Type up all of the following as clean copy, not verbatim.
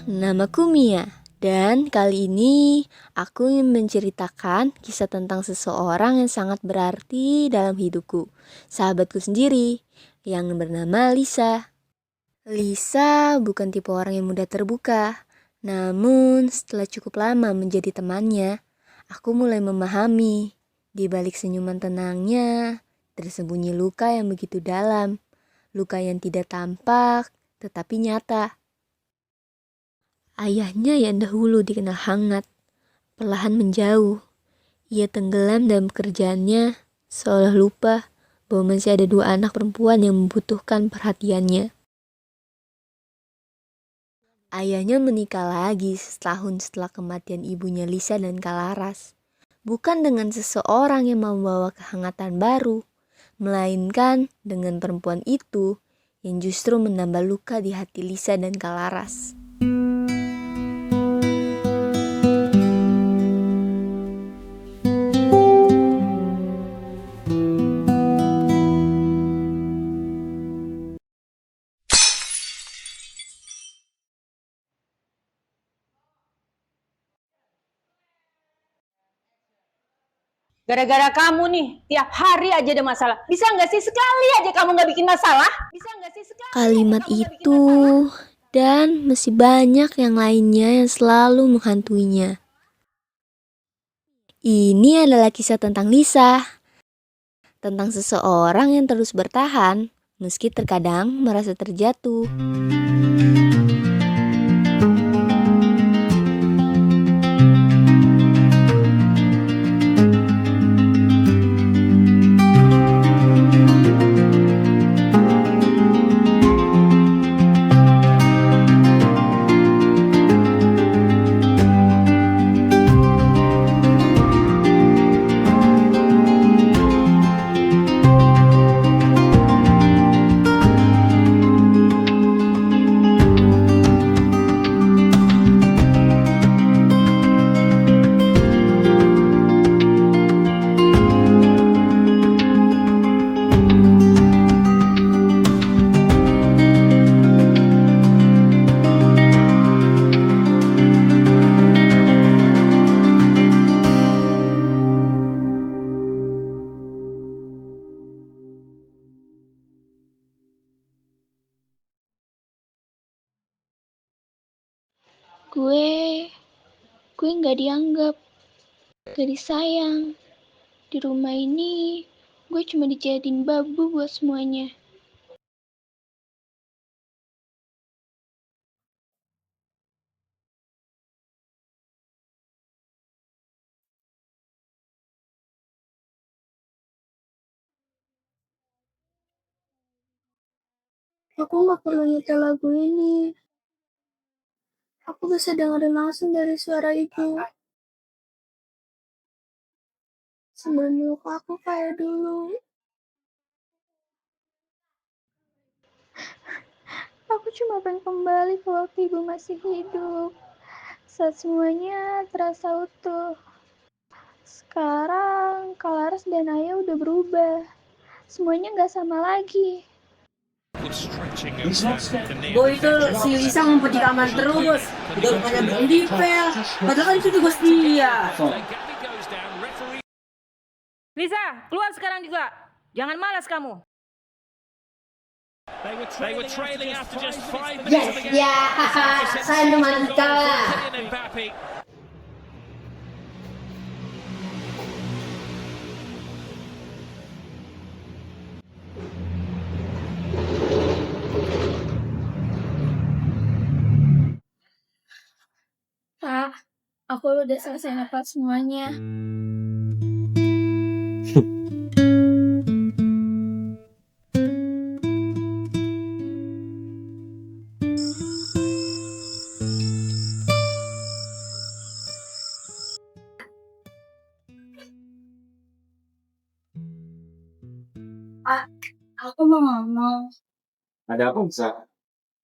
Namaku Mia, dan kali ini aku ingin menceritakan kisah tentang seseorang yang sangat berarti dalam hidupku, sahabatku sendiri, yang bernama Lisa. Lisa bukan tipe orang yang mudah terbuka, namun setelah cukup lama menjadi temannya, aku mulai memahami, di balik senyuman tenangnya, tersembunyi luka yang begitu dalam, luka yang tidak tampak, tetapi nyata. Ayahnya yang dahulu dikenal hangat, perlahan menjauh. Ia tenggelam dalam pekerjaannya, seolah lupa bahwa masih ada dua anak perempuan yang membutuhkan perhatiannya. Ayahnya menikah lagi setahun setelah kematian ibunya Lisa dan Kalaras. Bukan dengan seseorang yang membawa kehangatan baru, melainkan dengan perempuan itu yang justru menambah luka di hati Lisa dan Kalaras. Gara-gara kamu nih, tiap hari aja ada masalah. Bisa nggak sih sekali aja kamu nggak bikin masalah? Bisa nggak sih sekali Kalimat itu dan masih banyak yang lainnya yang selalu menghantuinya. Ini adalah kisah tentang Lisa, tentang seseorang yang terus bertahan meski terkadang merasa terjatuh. Gue nggak dianggap, gak disayang. Di rumah ini, gue cuma dijadiin babu buat semuanya. Aku nggak perlu nyetel lagu ini. Aku bisa dengerin langsung dari suara ibu. Sebelum meluk aku kayak dulu. Aku cuma pengen kembali ke waktu ibu masih hidup. Saat semuanya terasa utuh. Sekarang, Kalaras dan Ayah udah berubah. Semuanya gak sama lagi. Boy itu si Lisa ngumpet di kamar terus. Udah bukannya bikin dipel. Padahal kan itu tugas dia. Lisa, keluar sekarang juga. Jangan malas kamu. Yes, ya, saya mantap. Pak, aku udah selesai nafas semuanya. Pak, aku mau ngomong. Ada apa, Bisa?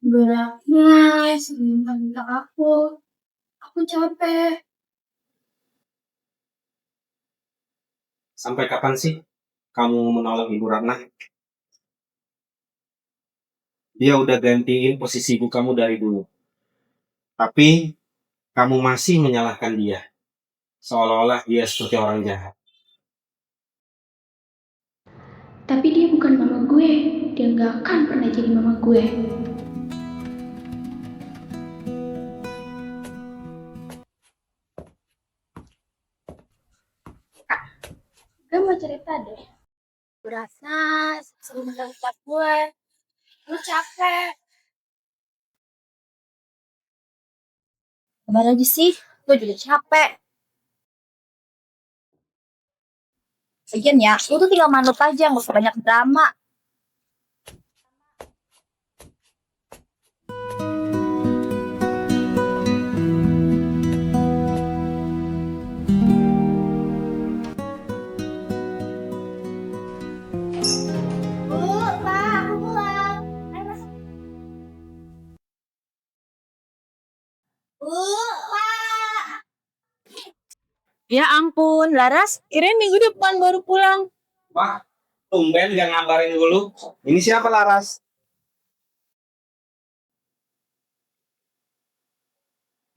Beratnya sering minta aku. Aku capek. Sampai kapan sih kamu menolak Ibu Ratna? Dia udah gantiin posisi ibu kamu dari dulu. Tapi kamu masih menyalahkan dia. Seolah-olah dia seperti orang jahat. Tapi dia bukan mama gue. Dia nggak akan pernah jadi mama gue. Gue mau cerita deh. Berasa sering menangkap gue. Gue capek. Kemana aja sih? Gue juga capek. Lagian ya, lu tuh tinggal manut aja, gak usah banyak drama. Pak, aku pulang. Ayo masuk. Pak. Ya ampun, Laras, kirain minggu depan baru pulang. Wah, tumben gak ngabarin dulu. Ini siapa Laras?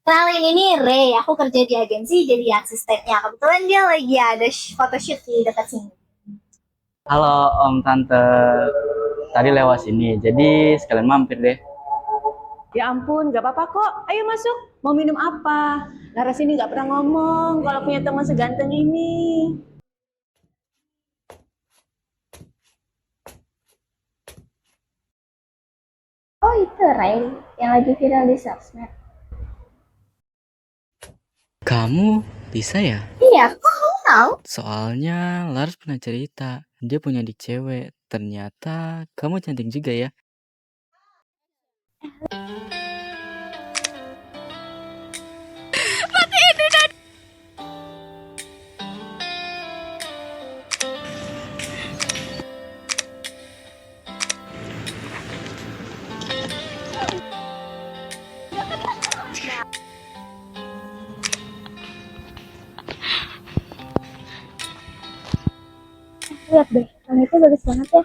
Kenalin, ini Ray, aku kerja di agensi jadi asistennya. Kebetulan dia lagi ada photoshoot di dekat sini. Halo Om Tante, tadi lewat sini, jadi sekalian mampir deh. Ya ampun, gak apa-apa kok. Ayo masuk. Mau minum apa? Laras ini gak pernah ngomong kalau punya teman seganteng ini. Oh itu Ray, yang lagi viral di sosmed. Kamu bisa ya? Iya, kok kamu tahu? Soalnya Lars pernah cerita, dia punya adik cewek. Ternyata kamu cantik juga ya. Lihat deh, langit itu bagus banget ya.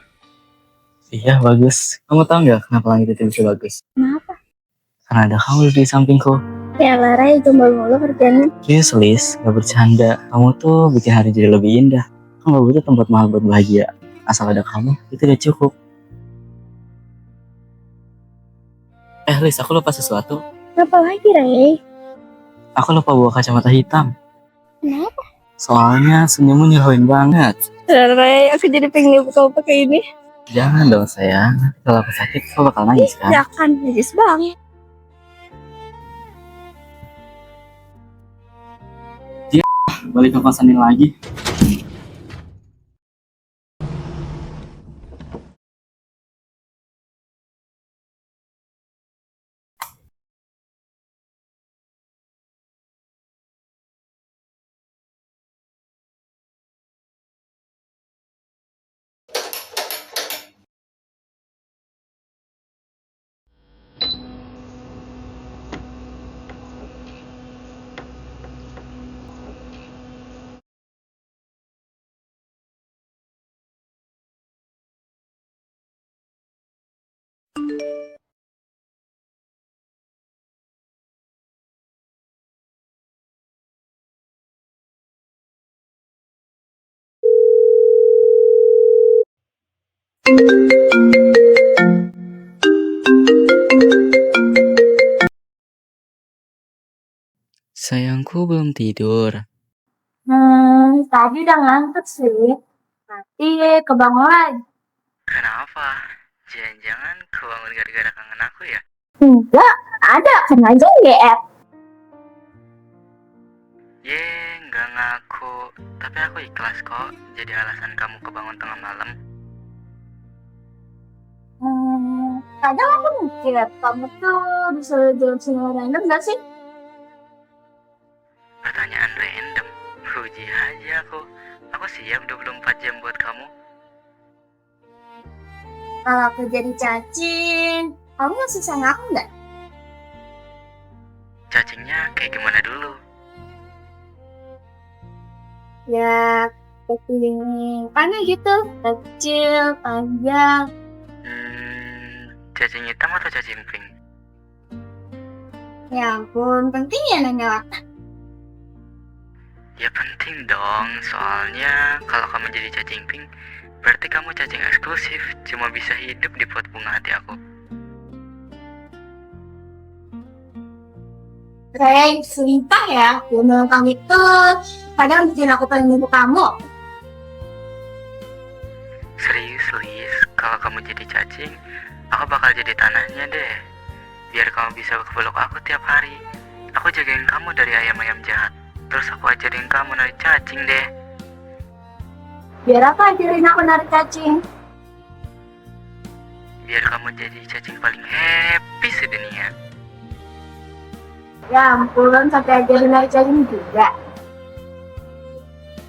Iya bagus. Kamu tahu nggak kenapa langit itu bisa bagus? Kenapa? Karena ada kamu di sampingku. Ya Ray, gombal mulu kerjanya. Serius Lis, gak bercanda. Kamu tuh bikin hari jadi lebih indah. Kamu gak butuh tempat mahal buat bahagia. Asal ada kamu, itu udah cukup. Lis, aku lupa sesuatu. Apa lagi Ray? Aku lupa bawa kacamata hitam. Kenapa? Soalnya senyummu nyerahin banget. Ray, aku jadi pengen lihat kamu pakai ini. Jangan dong sayang. Nanti kalau aku sakit, kamu bakal nangis kan? Jangan, najis banget. Balik ke kosan ini lagi. Sayangku belum tidur. Tadi udah ngantuk sih. Nanti kebangun lagi. Kenapa? Jangan-jangan kebangun gara-gara kangen aku ya? Enggak, ada kan aja GR. Nggak ngaku. Tapi aku ikhlas kok jadi alasan kamu kebangun tengah malam. Kadang aku mikir, kamu tuh disuruh jawab semua random gak sih? Pertanyaan random. Puji aja aku. Aku siap 24 jam buat kamu. Kalau aku jadi cacing, kamu masih sayang aku nggak? Cacingnya kayak gimana dulu? Ya, kepingin panah gitu, kecil, panjang. Cacing hitam atau cacing pink? Ya ampun, penting ya nanya. Ya penting dong, soalnya kalau kamu jadi cacing pink, berarti kamu cacing eksklusif, cuma bisa hidup di pot bunga hati aku. Rey, sumpah ya, gue memang kamu itu kadang bikin aku pengen nipu kamu. Serius, Lis, kalau kamu jadi cacing, aku bakal jadi tanahnya deh. Biar kamu bisa peluk aku tiap hari. Aku jagain kamu dari ayam-ayam jahat. Terus aku ajarin kamu narik cacing deh. Biar apa ajarin aku narik cacing? Biar kamu jadi cacing paling happy sedunia. Ya ampun, sampai ajarin narik cacing juga.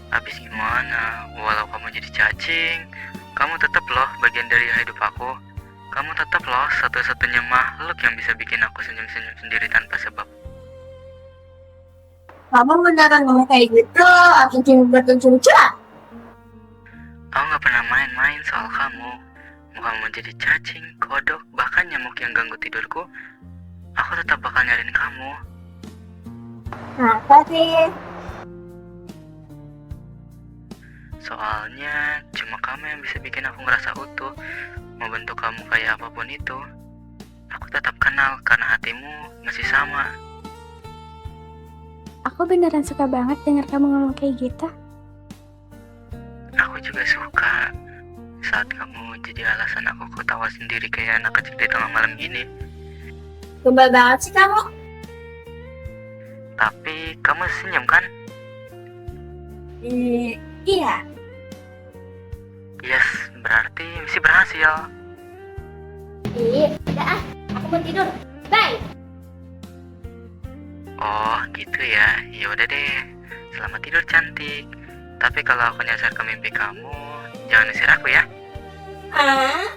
Habis gimana? Walau kamu jadi cacing, kamu tetap loh bagian dari hidup aku. Kamu tetap loh satu-satunya makhluk yang bisa bikin aku senyum-senyum sendiri tanpa sebab. Kamu beneran ngomong kayak gitu, aku cuma buat lucu-lucuan. Aku gak pernah main-main soal kamu. Mau kamu jadi cacing, kodok, bahkan nyamuk yang ganggu tidurku, aku tetap bakal nyariin kamu. Kenapa sih? Soalnya cuma kamu yang bisa bikin aku ngerasa utuh. Mau bentuk kamu kayak apapun itu, aku tetap kenal karena hatimu masih sama. Aku beneran suka banget dengar kamu ngomong kayak gitu. Aku juga suka saat kamu jadi alasan aku ketawa sendiri kayak anak kecil di tengah malam gini. Tumbal banget sih kamu. Tapi kamu senyum kan? Iya. Yes, berarti misi berhasil. Udah ah, aku mau tidur. Bye. Oh gitu ya, ya udah deh. Selamat tidur cantik. Tapi kalau aku nyasar ke mimpi kamu, jangan usir aku ya. Ah.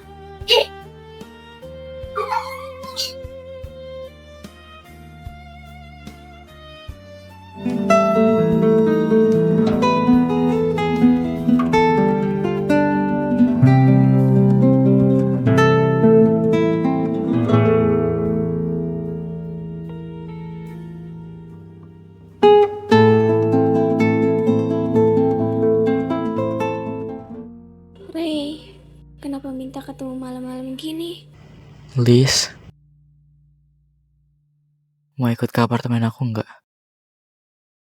Ray, kenapa minta ketemu malam-malam gini? Liz, mau ikut ke apartemen aku nggak?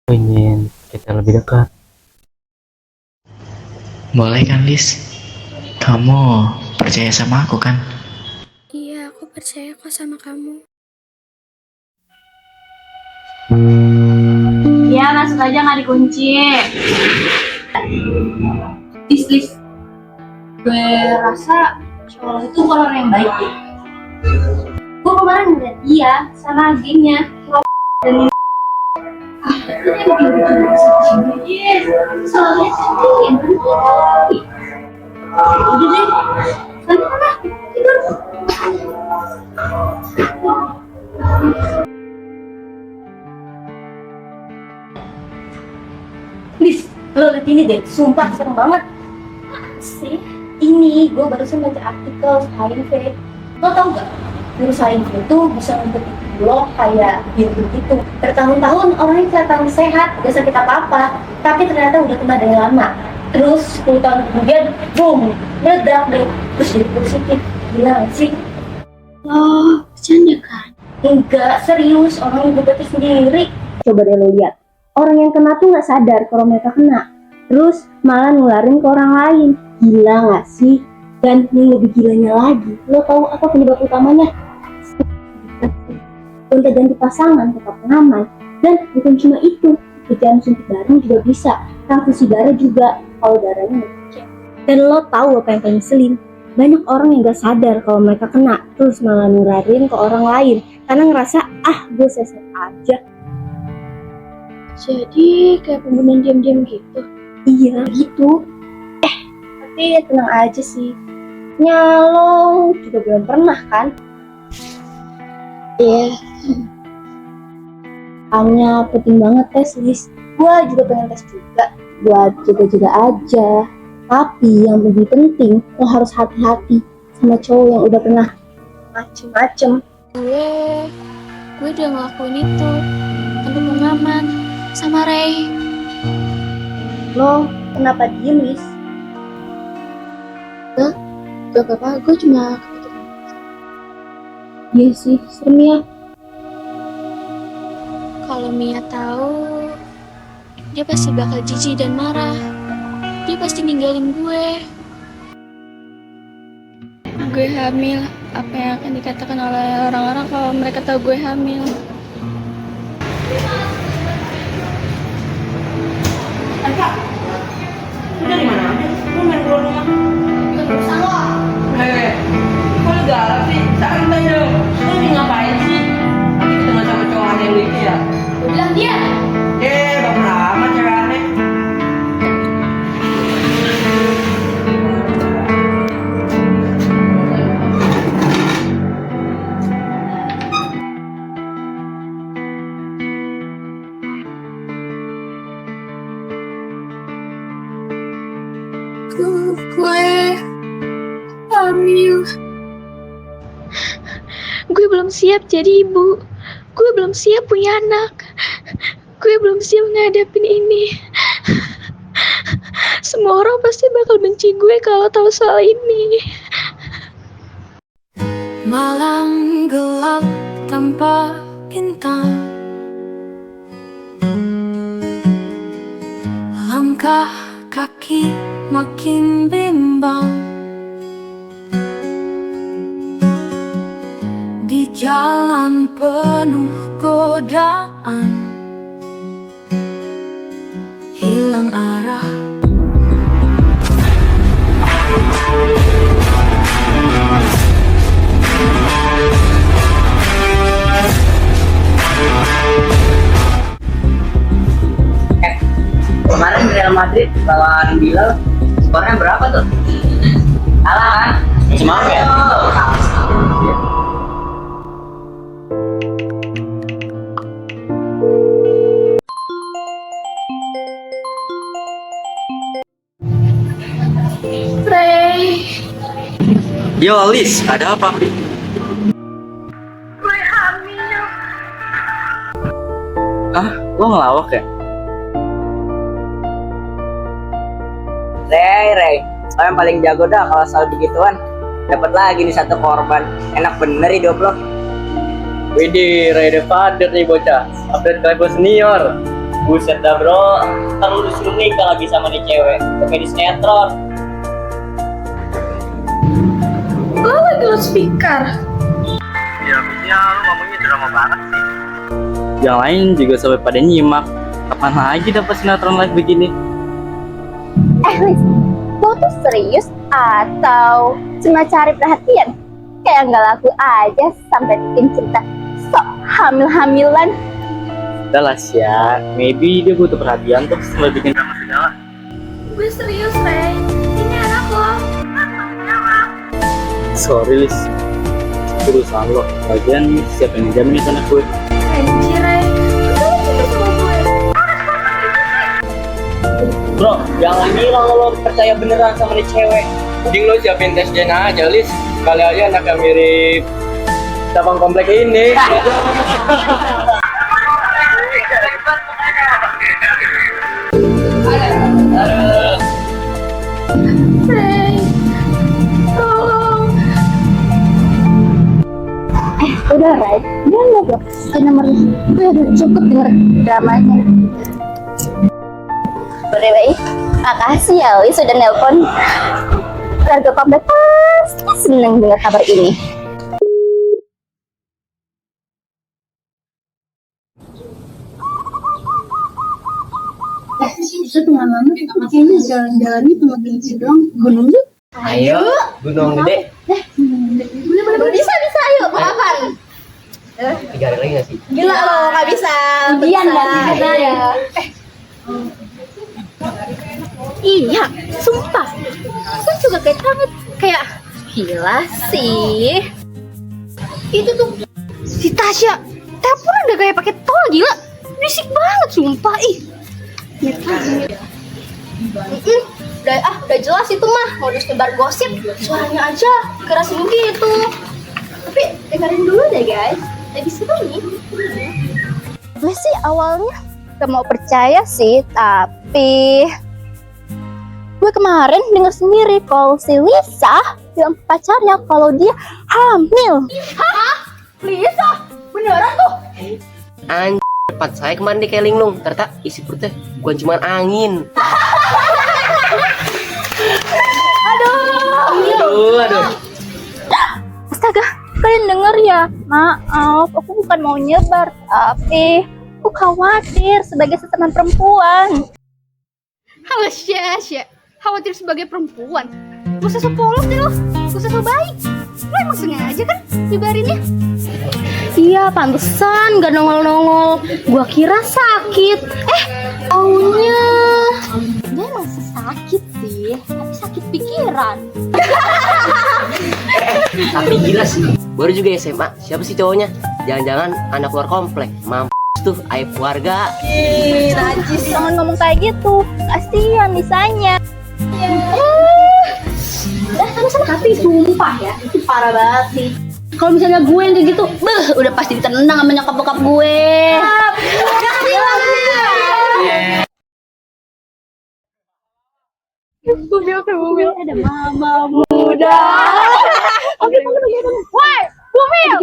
Ingin kita lebih dekat. Boleh kan, Liz? Kamu percaya sama aku kan? Iya, aku percaya kok sama kamu. Ya, masuk aja nggak dikunci. Lis. Gue rasa cowok itu bukan orang yang baik deh. Gue kemarin ngeliat dia sama gengnya. Dan itu dia bikin lucu sama si Bridges. Soalnya sedih, berhenti. Udah deh, nanti mana? Tidur. Lis, lo liat ini deh, sumpah serem banget. Sih, ini gue barusan baca artikel HIV. Lo tau gak? Virus HIV itu bisa membentuk lo kayak virus gitu. Bertahun-tahun orangnya kelihatan sehat, gak sakit apa-apa, tapi ternyata udah kena dari lama. Terus 10 tahun kemudian, boom, meledak deh, terus jadi positif. Gila gak sih? Oh, bercanda kan? Enggak, serius, orang yang berarti sendiri. Coba deh lo lihat, orang yang kena tuh gak sadar kalau mereka kena. Terus malah nularin ke orang lain. Gila gak sih? Dan yang lebih gilanya lagi, lo tahu apa penyebab utamanya? Gonta ganti pasangan tetap aman. Dan bukan cuma itu, kerjaan suntik bareng juga bisa. Transfusi darah juga, kalau darahnya nggak dicek. Dan lo tahu apa yang paling ngeselin? Banyak orang yang gak sadar kalau mereka kena, terus malah nularin ke orang lain karena ngerasa, gue sehat aja. Jadi kayak pembunuhan diam-diam gitu. Iya gitu. Tapi tenang aja sih. Nyalong juga belum pernah kan? Iya. Hanya penting banget tes, Lis. Gua juga pengen tes juga. Buat jaga-jaga aja. Tapi yang lebih penting, lo harus hati-hati sama cowok yang udah pernah macem-macem. Gue gue udah ngelakuin itu tanpa pengaman sama Ray. Lo kenapa diem, Lis? Gak apa-apa, gue cuma kepikiran. Iya sih, serem ya. Kalau Mia tahu, dia pasti bakal jijik dan marah. Dia pasti ninggalin gue. Gue hamil. Apa yang akan dikatakan oleh orang-orang kalau mereka tahu gue hamil? Lu dari mana aja? Lu main keluar rumah? Urusan lo. Kok lu galak sih? Santai dong. Lu lagi ngapain sih? Lagi ketemu sama cowok aneh lu itu ya? Gue bilang dia. Baper amat cewek aneh. Gue hamil. Gue belum siap jadi ibu. Gue belum siap punya anak. Gue belum siap ngadepin ini. Semua orang pasti bakal benci gue kalau tahu soal ini. Malam gelap tanpa bintang, langkah kaki makin bimbang di jalan penuh godaan, hilang arah. Kemarin Real Madrid lawan Bilal, skornya berapa tuh? Kalah kan? Semangat ya? Ray, Yo, Lis, ada apa? gue hamil. Ah, lo ngelawak ya? Ray, lo yang paling jago dah kalau soal begituan. Dapat lagi nih satu korban. Enak bener hidup lo. Widih, Ray the Father nih bocah. Update ke level senior. Buset dah bro, ntar lu disuruh nikah lagi sama nih cewek. Kayak di sinetron. Lo lagi loudspeaker. Ya, lu ngomongnya drama banget sih. Yang lain juga sampai pada nyimak. Kapan lagi dapat sinetron live begini? Lis, lo tuh serius atau cuma cari perhatian? Kayak nggak laku aja sampai bikin cerita sok hamil-hamilan. Udah lah Sya, maybe dia butuh perhatian tuh sampai bikin drama segala. Gue serius, Ray. Ini anak lo. Sorry Lis, urusan lo. Lagian siapa yang jamin itu anak gue? Anjir, Ray. Lo cinta sama gue. Bro, jangan bilang lo percaya beneran sama nih cewek. Mending lo siapin tes DNA aja Lis. Kali aja anak yang mirip cabang komplek ini. Ray, tolong. Udah, Ray. Dia nggak blok si nomor gue udah cukup denger dramanya. By makasih ya Lis sudah nelpon. Keluarga komplek pasti seneng dengar kabar ini. Bisa kemana-mana, kayaknya jalan-jalannya cuma gini doang. Gunung yuk. Ayo, Gunung Gede. Bisa, ayo, mau kapan? 3 hari lagi gak sih? Gila lo, gak bisa. Ujian ya. Iya, sumpah. Aku juga kayak banget. Kayak, gila sih. Itu tuh, si Tasya. Telepon udah kayak pakai tol, gila. Berisik banget, sumpah. Ih. Udah jelas itu mah. Modus nyebar gosip. Suaranya aja keras begitu. Tapi dengerin dulu deh, guys. Lebih seru nih. Gue sih awalnya gak mau percaya sih, tapi gue kemarin dengar sendiri kalau si Lisa bilang ke pacarnya kalau dia hamil. Lisa? Beneran tuh? Anjir, tempat saya kemarin di Kelinglung, ternyata isi perutnya bukan cuma angin. Aduh. Astaga, kalian denger ya? Maaf, aku bukan mau nyebar, tapi aku khawatir sebagai sesama perempuan. Awas ya, khawatir sebagai perempuan. Gak usah so polos deh lo, gak usah so baik. Lo emang sengaja kan nyebarinnya? Iya, pantesan gak nongol-nongol. Gua kira sakit. Taunya dia emang sakit sih, tapi sakit pikiran. Tapi gila sih, baru juga SMA. Siapa sih cowoknya? Jangan-jangan anak luar komplek. Mampus tuh, aib keluarga. Najis, jangan ngomong kayak gitu. Kasihan Lisanya. Tapi sumpah ya, itu parah banget sih. Kalau misalnya gue yang kayak gitu, udah pasti ditendang sama nyokap bokap gue. Mobil ada mama muda. Oke, woi, Bumil.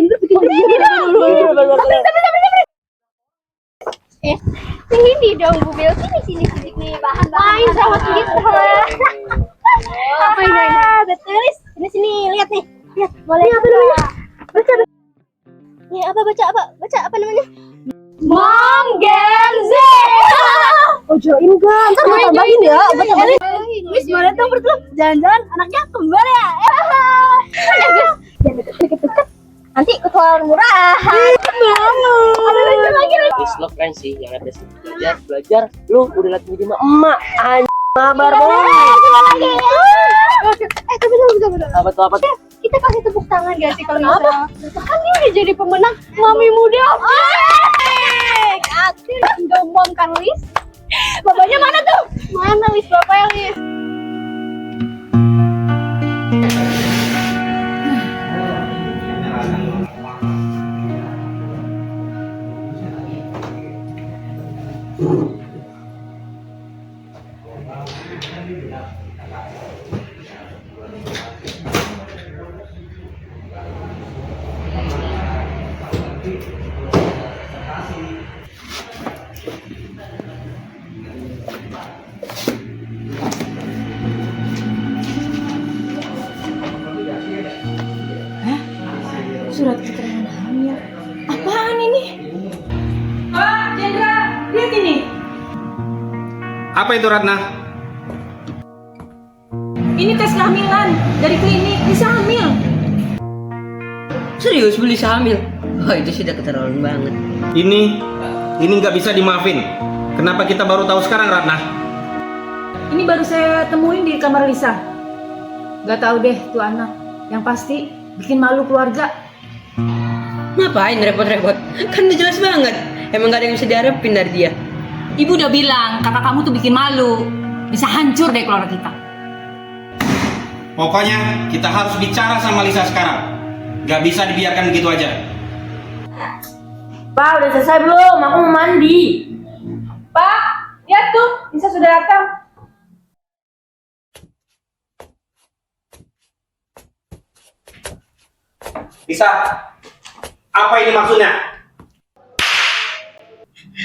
Sini dong Bumil, sini nih bahan sama gitu. Apa ini? Betulis. Sini lihat nih. Lihat, boleh. Apa namanya? Baca. Ini baca apa namanya? Mom Genzi. Ojoin kan, saya tambahin ya. Miss boleh tuh bertelur. Jangan-jangan anaknya kembar ya. Jangan deket-deket. Nanti ketularan murahan. Ada lagi. Lo keren sih, yang ada sih belajar. Lu udah latihan di emak. Mabar banget. Tapi Apa tuh? kita kasih tepuk tangan gak sih kalau bisa? Kan dia udah jadi pemenang Mami Muda. Akhir gembong kan Lis? Bapaknya mana tuh? Mana Lis bapaknya Lis? Surat keterangan hamil. Apaan ini? Pak, Jendra, lihat ini. Apa itu Ratna? Ini tes kehamilan dari klinik, bisa hamil. Serius beli hamil? Oh itu sudah keterlaluan banget. Ini nggak bisa dimaafin. Kenapa kita baru tahu sekarang, Ratna? Ini baru saya temuin di kamar Lisa. Gak tahu deh tuh anak. Yang pasti bikin malu keluarga. Ngapain repot-repot? Kan udah jelas banget. Emang gak ada yang bisa diharapin dari dia. Ibu udah bilang kakak kamu tuh bikin malu. Bisa hancur deh keluarga kita. Pokoknya kita harus bicara sama Lisa sekarang. Gak bisa dibiarkan begitu aja. Pak, udah selesai belum? Aku mau mandi. Pak, lihat tuh, Lisa sudah datang. Lisa, apa ini maksudnya?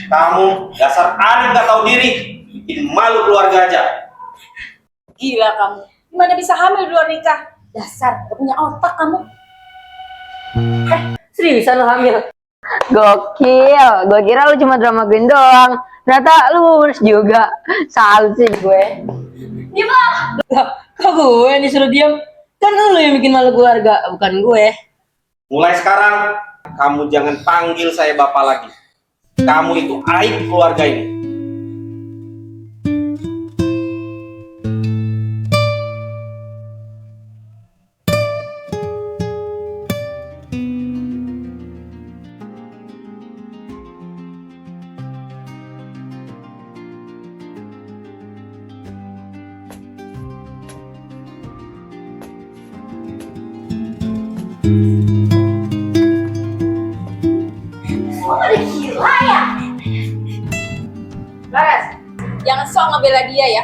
Kamu dasar anak gak tahu diri, bikin malu keluarga aja. Gila kamu. Gimana bisa hamil di luar nikah? Dasar, gak punya otak kamu. Seriusan lo hamil? Gokil, gue kira lu cuma drama queen doang. Ternyata lu lulus juga. Salut sih gue. Gimana? Kok gue yang disuruh diam? Kan lu yang bikin malu keluarga, bukan gue. Mulai sekarang, kamu jangan panggil saya bapak lagi. Kamu itu aib keluarga ini. ngebela dia ya.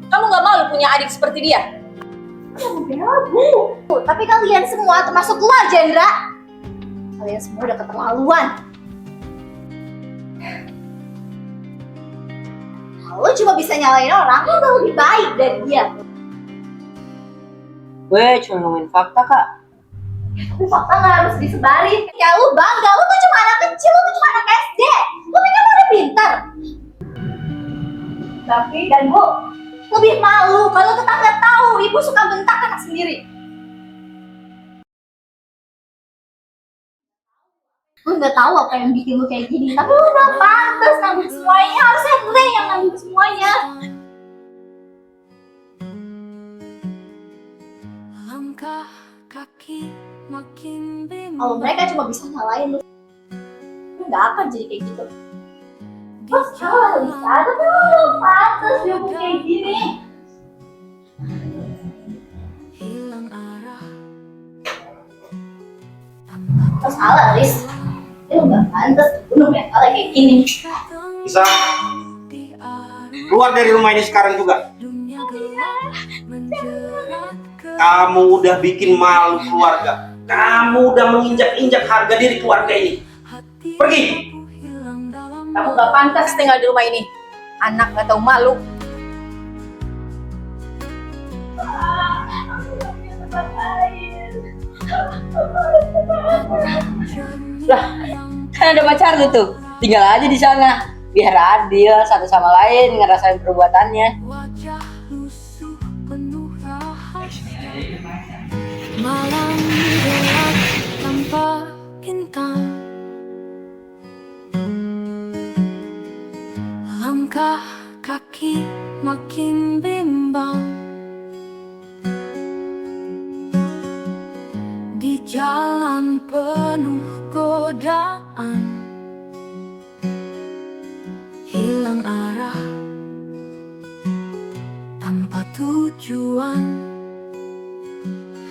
Kamu nggak malu punya adik seperti dia? Ya bela Bu. Tapi kalian semua termasuk lu aja Indra. Kalian semua udah keterlaluan. Lo cuma bisa nyalain orang, lo udah lebih baik dari dia. Gue cuma ngomongin fakta, Kak. Tapi fakta gak harus disebarin. Ya lu bangga, lu tuh cuma anak kecil, lu tuh cuma anak SD. Lu pikir lu udah pintar. Tapi dan Bu, lebih malu kalau tetangga tahu ibu suka bentak anak sendiri. Gue nggak tahu apa yang bikin lu kayak gini, tapi lu udah pantas nanggung semuanya. Harusnya gue yang nanggung semuanya. Langkah kaki makin bimbang. Kalau mereka cuma bisa nyalain lu, lu nggak akan jadi kayak gitu. Terus salah Lisa, tapi lu udah pantas dia mau kayak gini. Hilang arah. Terus salah Lis, lu nggak pantas bunuh mental kayak gini. Bisa keluar dari rumah ini sekarang juga. Dunia gelap menjerat ke Kamu udah bikin malu keluarga. Kamu udah menginjak-injak harga diri keluarga ini. hati. Pergi. Hilang dalam Kamu nggak pantas tinggal di rumah ini. Anak nggak tahu malu. Lah, kan ada pacar lu tuh. Tinggal aja di sana. Biar adil satu sama lain ngerasain perbuatannya. wajah lusuh penuh rahasia. Malam gelap tanpa bintang. Langkah kaki makin bimbang. Di jalan penuh godaan. Hilang arah tanpa tujuan.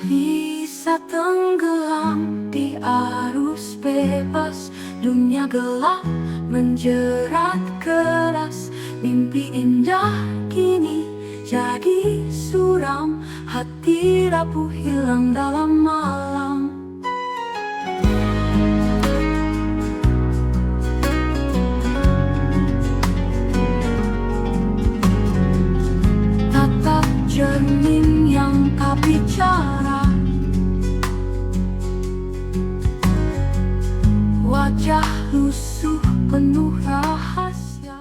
Bisa tenggelam di arus bebas. Dunia gelap menjerat keras. Mimpi indah kini jadi suram. Hati rapuh hilang dalam malam. Tatap cermin yang tak bicara. Wajah lusuh penuh rahasia.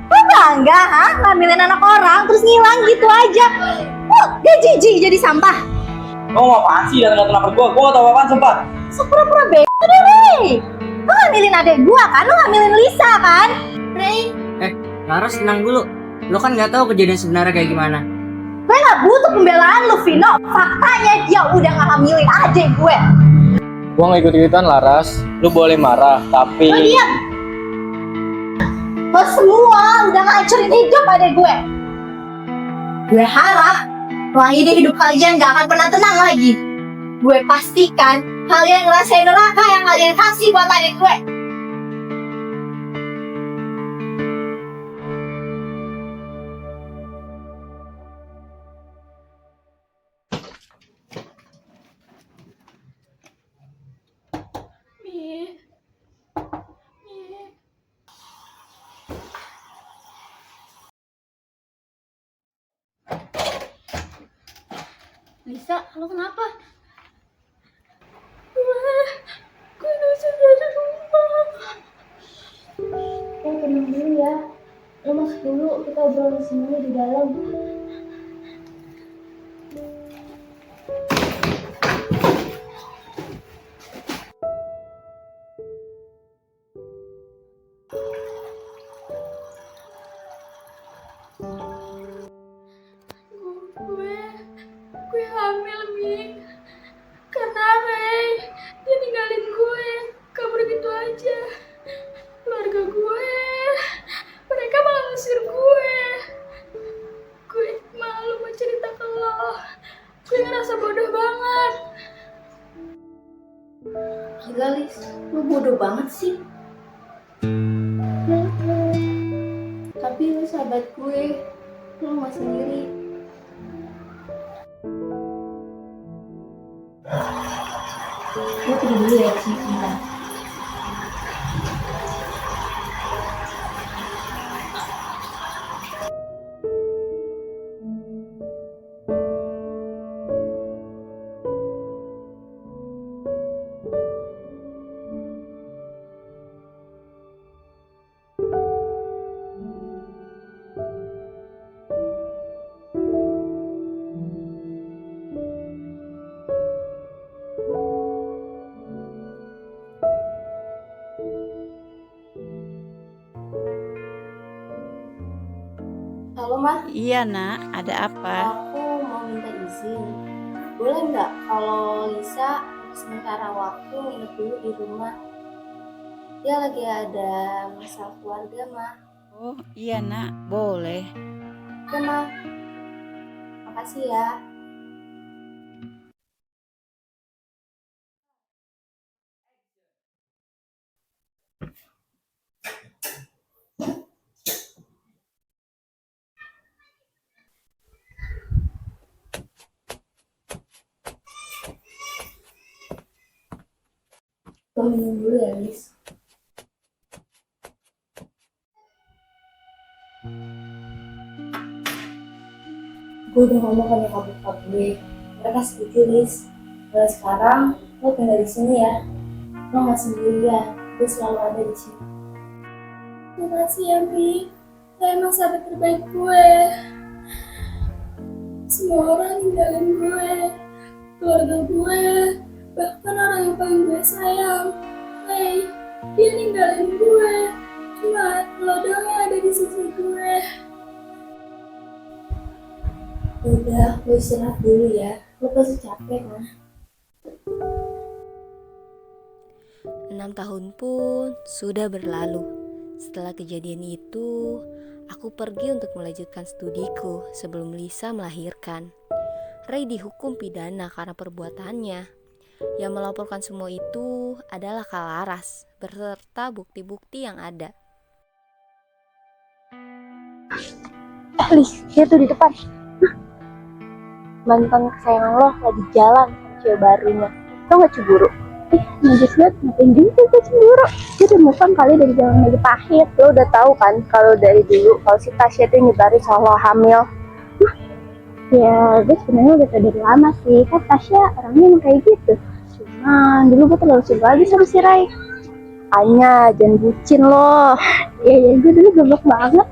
Lu bangga ha? Ngambilin anak orang terus ngilang gitu aja. Gak jijik jadi sampah. Kamu apaan sih datang-datang lapor gua? Gua gak tau apaan sumpah. Sepura-pura bego deh Rey. Lu ngambilin adek gua kan? Lu ngambilin Lisa kan? Rey, Laras tenang dulu. Lo kan nggak tahu kejadian sebenarnya kayak gimana. gue gak butuh pembelaan lu Vino. Faktanya dia udah gak ngambilin adek gue. Gua gak ikut-ikutan Laras. Lu boleh marah, tapi Lo diam. Lo semua udah ngancurin hidup adek gue. Gue harap ruang ide hidup kalian gak akan pernah tenang lagi. Gue pastikan kalian ngerasain neraka yang kalian kasih buat adek gue. Lisa, lo kenapa? Gue gak bisa dari rumah. Tenang dulu ya. Lo masuk dulu, kita obrolin semuanya di dalam. Gue hamil, Mi. Karena Ray, dia ninggalin gue, kabur gitu aja. Keluarga gue, mereka malah ngusir gue. Gue bodoh banget sih. Tapi lu sahabat gue, lu nggak sendiri. Gue pergi dulu ya ke sini sebentar. Halo Ma, Iya nak, ada apa? aku mau minta izin. Boleh nggak kalau Lisa sementara waktu nginep dulu di rumah? Dia lagi ada masalah keluarga, Ma. Oh iya nak, boleh. Oke, Ma. Makasih ya. Gue minum dulu ya, Lis. Gue udah ngomong ke nyokap gue. Mereka setuju, Lis. Mulai sekarang, lo tinggal di sini ya. Lo nggak sendirian. Gue selalu ada di sini. Terima kasih ya, Mi. Lo emang sahabat terbaik gue. Semua orang ninggalin gue. Keluarga gue. Bahkan orang yang paling gue sayang. Hey, dia ninggalin gue. Cuma lo doang yang ada di sisi gue. Udah, lo istirahat dulu ya. Lo pasti capek kan? 6 tahun pun sudah berlalu. Setelah kejadian itu, aku pergi untuk melanjutkan studiku sebelum Lisa melahirkan. Ray dihukum pidana karena perbuatannya. Yang melaporkan semua itu adalah Kak Laras beserta bukti-bukti yang ada. Lis, dia tuh di depan. Mantan kesayangan lo lagi jalan sama cewek barunya. Lo gak cemburu? Najis banget, ngapain juga gue cemburu? Dia udah move on kali dari zaman lagi pahit. Lo udah tahu kan kalau dari dulu kalau si Tasya tuh nyebarin soal lo hamil. Ya, gue sebenarnya udah tahu dari lama sih. Kan Tasya orangnya emang kayak gitu. Cuman dulu gue terlalu suka lagi sama si Ray. Anya, jangan bucin lo. Ya, gue dulu goblok banget.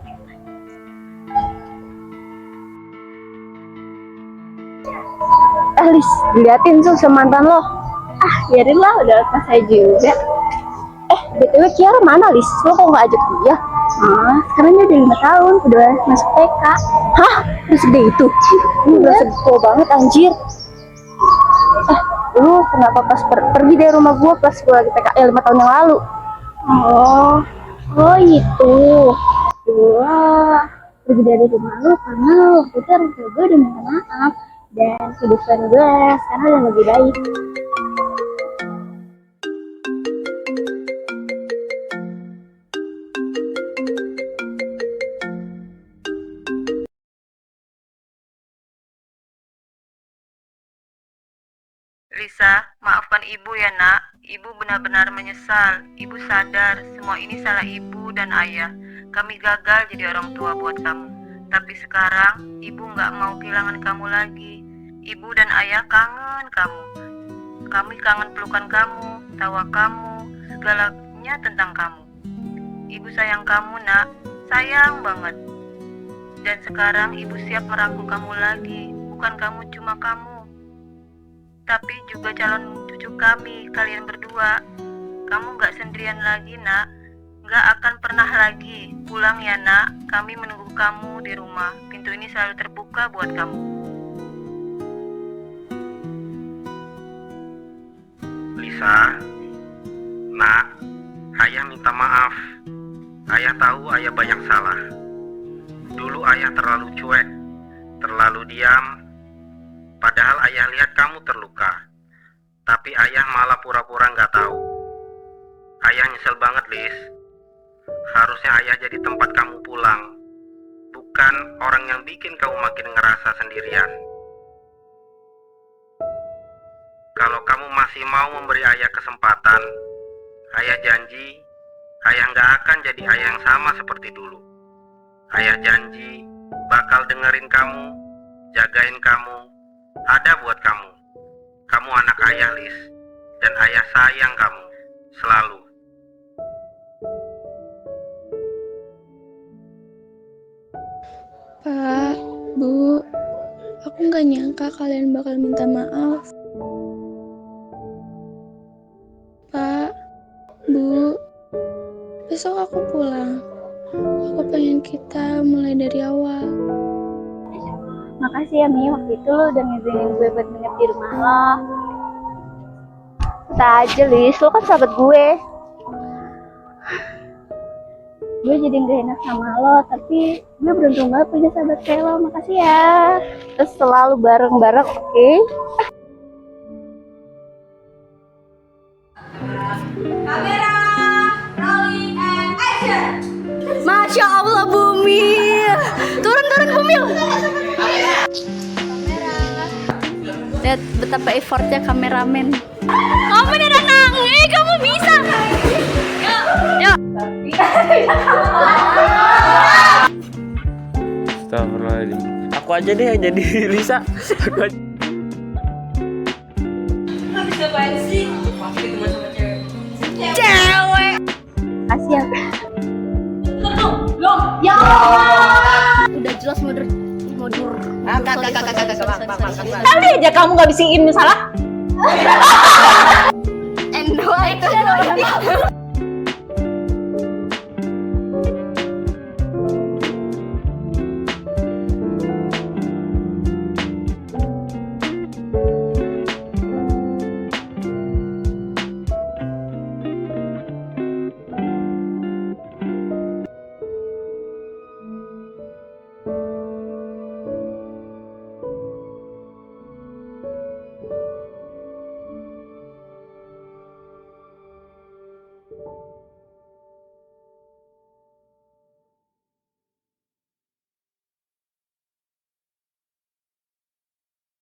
Lis, diliatin tuh sama mantan lo. Biarin lah, udah selesai juga. BTW Kiara mana, Lis? Lo kok gak ajak dia? Sekarang dia udah 5 tahun, udah masuk TK. Hah? Udah segede itu? Ini udah tua banget, anjir. Lu kenapa pas pergi dari rumah gue pas gue lagi PKL 5 tahun yang lalu? Oh itu. Gue pergi dari rumah lu karena waktu itu orang tua gue udah minta maaf. Dan kehidupan gue sekarang udah lebih baik. Lisa, maafkan ibu ya nak. Ibu benar-benar menyesal. Ibu sadar semua ini salah ibu dan ayah. Kami gagal jadi orang tua buat kamu. Tapi sekarang ibu gak mau kehilangan kamu lagi. Ibu dan ayah kangen kamu. Kami kangen pelukan kamu, tawa kamu, segalanya tentang kamu. Ibu sayang kamu nak, sayang banget. Dan sekarang ibu siap merangkul kamu lagi. Bukan kamu cuma kamu, tapi juga calon cucu kami, kalian berdua. Kamu gak sendirian lagi nak. Gak akan pernah lagi. Pulang ya nak, kami menunggu kamu di rumah. Pintu ini selalu terbuka buat kamu. Lisa, nak, ayah minta maaf. Ayah tahu ayah banyak salah. Dulu ayah terlalu cuek, terlalu diam. Padahal ayah lihat kamu terluka. Tapi ayah malah pura-pura gak tahu. Ayah nyesel banget, Lis. Harusnya ayah jadi tempat kamu pulang, bukan orang yang bikin kamu makin ngerasa sendirian. Kalau kamu masih mau memberi ayah kesempatan, ayah janji, ayah nggak akan jadi ayah yang sama seperti dulu. Ayah janji bakal dengerin kamu, jagain kamu, ada buat kamu. Kamu anak ayah, Lis, dan ayah sayang kamu selalu. Pak, Bu, aku nggak nyangka kalian bakal minta maaf. Pak, Bu, besok aku pulang. Aku pengen kita mulai dari awal. Makasih ya Mi, waktu itu lo udah ngizinin gue buat nginep di rumah lo. Kita aja Lis, lo kan sahabat gue. Gue jadi gak enak sama lo, tapi gue beruntung banget punya sahabat kayak lo. Makasih ya. Terus selalu bareng-bareng, oke? Kamera, rolling and action. Masya Allah Bumi. Turun Bumi. Lihat betapa effortnya kameramen. Kamu beneran nangis, kamu bisa. Yuk. Astagfirullahaladzim. Aku aja deh yang jadi Lisa. Bisa apaan sih? Pasti teman sama cewek. Cewek. Makasih ya. Belum. Ya Allah. Udah jelas mundur. Kak. Kali aja kamu gak bisa salah.